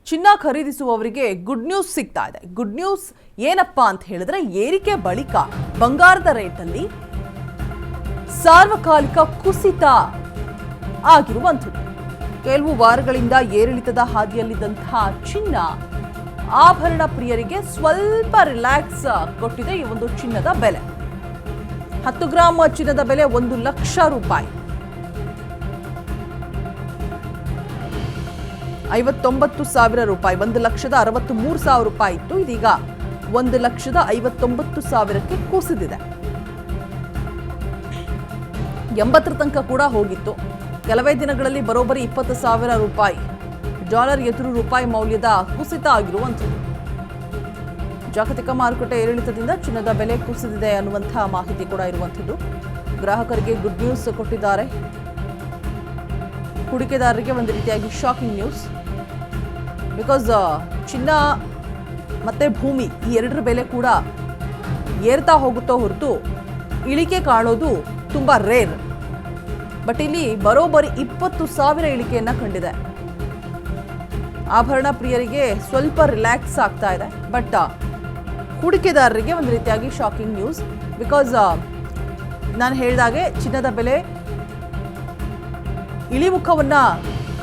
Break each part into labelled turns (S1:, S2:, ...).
S1: ಚಿನ್ನ ಖರೀದಿಸುವವರಿಗೆ good news ಸಿಗ್ತಾ ಇದೆ. ಗುಡ್ ನ್ಯೂಸ್ ಏನಪ್ಪಾ ಅಂತ ಹೇಳಿದ್ರೆ, ಏರಿಕೆ ಬಳಿಕ ಬಂಗಾರದ ರೇಟಲ್ಲಿ ಸಾರ್ವಕಾಲಿಕ ಕುಸಿತ ಆಗಿರುವಂಥದ್ದು. ಕೆಲವು ವಾರಗಳಿಂದ ಏರಿಳಿತದ ಹಾದಿಯಲ್ಲಿದ್ದಂತಹ ಚಿನ್ನ ಆಭರಣ ಪ್ರಿಯರಿಗೆ ಸ್ವಲ್ಪ ರಿಲ್ಯಾಕ್ಸ್ ಕೊಟ್ಟಿದೆ. ಈ ಒಂದು ಚಿನ್ನದ ಬೆಲೆ 10 ಗ್ರಾಂ ಚಿನ್ನದ ಬೆಲೆ 1 ಲಕ್ಷ ರೂಪಾಯಿ, 59,000 ರೂಪಾಯಿ, 1,63,000 ರೂಪಾಯಿ ಇತ್ತು. ಇದೀಗ 1,59,000ಕ್ಕೆ ಕುಸಿದಿದೆ. 80 ತನಕ ಕೂಡ ಹೋಗಿತ್ತು. ಕೆಲವೇ ದಿನಗಳಲ್ಲಿ ಬರೋಬ್ಬರಿ 20,000 ರೂಪಾಯಿ ಡಾಲರ್ ಎದುರು ರೂಪಾಯಿ ಮೌಲ್ಯದ ಕುಸಿತ ಆಗಿರುವಂಥದ್ದು. ಜಾಗತಿಕ ಮಾರುಕಟ್ಟೆ ಏರಿಳಿತದಿಂದ ಚಿನ್ನದ ಬೆಲೆ ಕುಸಿದಿದೆ ಅನ್ನುವಂತಹ ಮಾಹಿತಿ ಕೂಡ ಇರುವಂಥದ್ದು. ಗ್ರಾಹಕರಿಗೆ ಗುಡ್ ನ್ಯೂಸ್ ಕೊಟ್ಟಿದ್ದಾರೆ. ಹೂಡಿಕೆದಾರರಿಗೆ ಒಂದು ರೀತಿಯಾಗಿ ಶಾಕಿಂಗ್ ನ್ಯೂಸ್. ಬಿಕಾಸ್ ಚಿನ್ನ ಮತ್ತೆ ಭೂಮಿ ಈ ಎರಡರ ಬೆಲೆ ಕೂಡ ಏರ್ತಾ ಹೋಗುತ್ತೋ ಹೊರತು ಇಳಿಕೆ ಕಾಣೋದು ತುಂಬ ರೇರ್. ಬಟ್ ಇಲ್ಲಿ ಬರೋಬ್ಬರಿ 20,000 ಇಳಿಕೆಯನ್ನ ಕಂಡಿದೆ. ಆಭರಣ ಪ್ರಿಯರಿಗೆ ಸ್ವಲ್ಪ ರಿಲ್ಯಾಕ್ಸ್ ಆಗ್ತಾ ಇದೆ. ಬಟ್ ಹೂಡಿಕೆದಾರರಿಗೆ ಒಂದು ರೀತಿಯಾಗಿ ಶಾಕಿಂಗ್ ನ್ಯೂಸ್. ಬಿಕಾಸ್ ನಾನು ಹೇಳಿದಾಗೆ ಚಿನ್ನದ ಬೆಲೆ ಇಳಿಮುಖವನ್ನ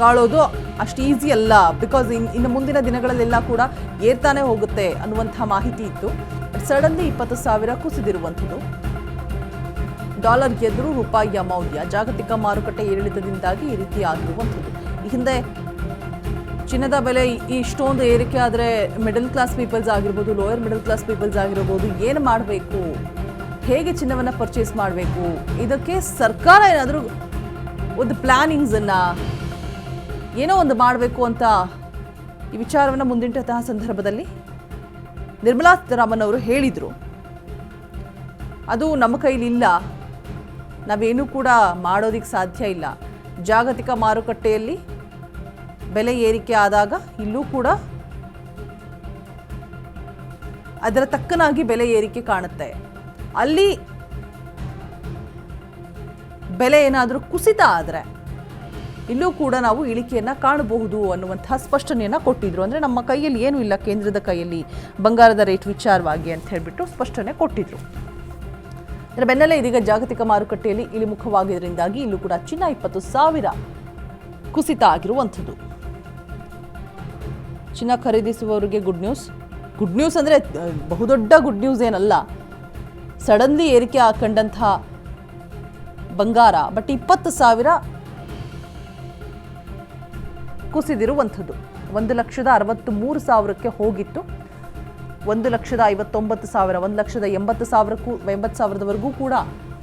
S1: ಕಾಳೋದು ಅಷ್ಟು ಈಸಿ ಅಲ್ಲ. ಬಿಕಾಸ್ ಇನ್ನು ಮುಂದಿನ ದಿನಗಳಲ್ಲೆಲ್ಲ ಕೂಡ ಏರ್ತಾನೆ ಹೋಗುತ್ತೆ ಅನ್ನುವಂಥ ಮಾಹಿತಿ ಇತ್ತು. ಸಡನ್ಲಿ 20,000 ಕುಸಿದಿರುವಂಥದ್ದು. ಡಾಲರ್ ಎದುರು ರೂಪಾಯಿಯ ಮೌಲ್ಯ ಜಾಗತಿಕ ಮಾರುಕಟ್ಟೆ ಏರಿಳಿತದಿಂದಾಗಿ ಈ ರೀತಿ ಆಗಿರುವಂಥದ್ದು. ಈ ಹಿಂದೆ ಚಿನ್ನದ ಬೆಲೆ ಇಷ್ಟೊಂದು ಏರಿಕೆ ಆದರೆ ಮಿಡಲ್ ಕ್ಲಾಸ್ ಪೀಪಲ್ಸ್ ಆಗಿರ್ಬೋದು, ಲೋಯರ್ ಮಿಡಲ್ ಕ್ಲಾಸ್ ಪೀಪಲ್ಸ್ ಆಗಿರ್ಬೋದು, ಏನು ಮಾಡಬೇಕು, ಹೇಗೆ ಚಿನ್ನವನ್ನು ಪರ್ಚೇಸ್ ಮಾಡಬೇಕು, ಇದಕ್ಕೆ ಸರ್ಕಾರ ಏನಾದರೂ ಒಂದು ಪ್ಲಾನಿಂಗ್ಸನ್ನು ಏನೋ ಒಂದು ಮಾಡಬೇಕು ಅಂತ ಈ ವಿಚಾರವನ್ನು ಮುಂದಿಟ್ಟಂತಹ ಸಂದರ್ಭದಲ್ಲಿ ನಿರ್ಮಲಾ ಸೀತಾರಾಮನ್ ಅವರು ಹೇಳಿದರು. ಅದು ನಮ್ಮ ಕೈಲಿ ಇಲ್ಲ, ನಾವೇನೂ ಕೂಡ ಮಾಡೋದಕ್ಕೆ ಸಾಧ್ಯ ಇಲ್ಲ. ಜಾಗತಿಕ ಮಾರುಕಟ್ಟೆಯಲ್ಲಿ ಬೆಲೆ ಏರಿಕೆ ಆದಾಗ ಇಲ್ಲೂ ಕೂಡ ಅದರ ತಕ್ಕನಾಗಿ ಬೆಲೆ ಏರಿಕೆ ಕಾಣುತ್ತೆ. ಅಲ್ಲಿ ಬೆಲೆ ಏನಾದರೂ ಕುಸಿತ ಆದರೆ ಇಲ್ಲೂ ಕೂಡ ನಾವು ಇಳಿಕೆಯನ್ನು ಕಾಣಬಹುದು ಅನ್ನುವಂತಹ ಸ್ಪಷ್ಟನೆಯನ್ನು ಕೊಟ್ಟಿದ್ರು. ಅಂದರೆ ನಮ್ಮ ಕೈಯಲ್ಲಿ ಏನೂ ಇಲ್ಲ, ಕೇಂದ್ರದ ಕೈಯಲ್ಲಿ ಬಂಗಾರದ ರೇಟ್ ವಿಚಾರವಾಗಿ ಅಂತ ಹೇಳಿಬಿಟ್ಟು ಸ್ಪಷ್ಟನೆ ಕೊಟ್ಟಿದ್ರು. ಅದರ ಬೆನ್ನಲ್ಲೇ ಇದೀಗ ಜಾಗತಿಕ ಮಾರುಕಟ್ಟೆಯಲ್ಲಿ ಇಳಿಮುಖವಾಗಿದ್ದರಿಂದಾಗಿ ಇಲ್ಲೂ ಕೂಡ ಚಿನ್ನ 20,000 ಕುಸಿತ ಆಗಿರುವಂಥದ್ದು. ಚಿನ್ನ ಖರೀದಿಸುವವರಿಗೆ ಗುಡ್ ನ್ಯೂಸ್. ಗುಡ್ ನ್ಯೂಸ್ ಅಂದರೆ ಬಹುದೊಡ್ಡ ಗುಡ್ ನ್ಯೂಸ್ ಏನಲ್ಲ, ಸಡನ್ಲಿ ಏರಿಕೆ ಕಂಡಂತಹ ಬಂಗಾರ. ಬಟ್ 20,000 ಕುಸಿದಿರುವಂಥದ್ದು. 1,63,000ಕ್ಕೆ ಹೋಗಿತ್ತು. 1,59,000, 1,80,000ವರೆಗೂ ಕೂಡ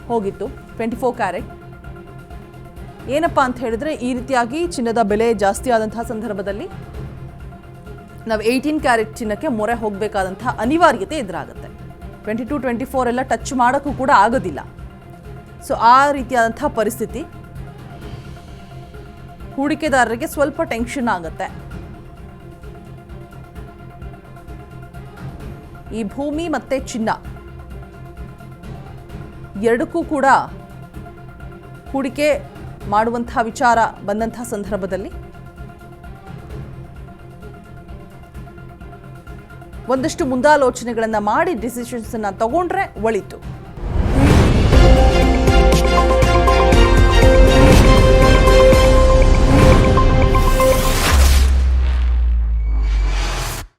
S1: ಹೋಗಿತ್ತು. 24 ಕ್ಯಾರೆಟ್. ಏನಪ್ಪ ಅಂತ ಹೇಳಿದ್ರೆ, ಈ ರೀತಿಯಾಗಿ ಚಿನ್ನದ ಬೆಲೆ ಜಾಸ್ತಿ ಆದಂತಹ ಸಂದರ್ಭದಲ್ಲಿ ನಾವು 18 ಕ್ಯಾರೆಟ್ ಚಿನ್ನಕ್ಕೆ ಮೊರೆ ಹೋಗಬೇಕಾದಂತಹ ಅನಿವಾರ್ಯತೆ ಎದುರಾಗುತ್ತೆ. 22, 24 ಎಲ್ಲ ಟಚ್ ಮಾಡೋಕ್ಕೂ ಕೂಡ ಆಗೋದಿಲ್ಲ. ಸೊ ಆ ರೀತಿಯಾದಂತಹ ಪರಿಸ್ಥಿತಿ ಹೂಡಿಕೆದಾರರಿಗೆ ಸ್ವಲ್ಪ ಟೆನ್ಷನ್ ಆಗುತ್ತೆ. ಈ ಭೂಮಿ ಮತ್ತೆ ಚಿನ್ನ ಎರಡಕ್ಕೂ ಕೂಡ ಹೂಡಿಕೆ ಮಾಡುವಂತಹ ವಿಚಾರ ಬಂದಂತಹ ಸಂದರ್ಭದಲ್ಲಿ ಒಂದಷ್ಟು ಮುಂದಾಲೋಚನೆಗಳನ್ನು ಮಾಡಿ ಡಿಸಿಷನ್ಸ್ ಅನ್ನ ತಗೊಂಡ್ರೆ ಒಳಿತು.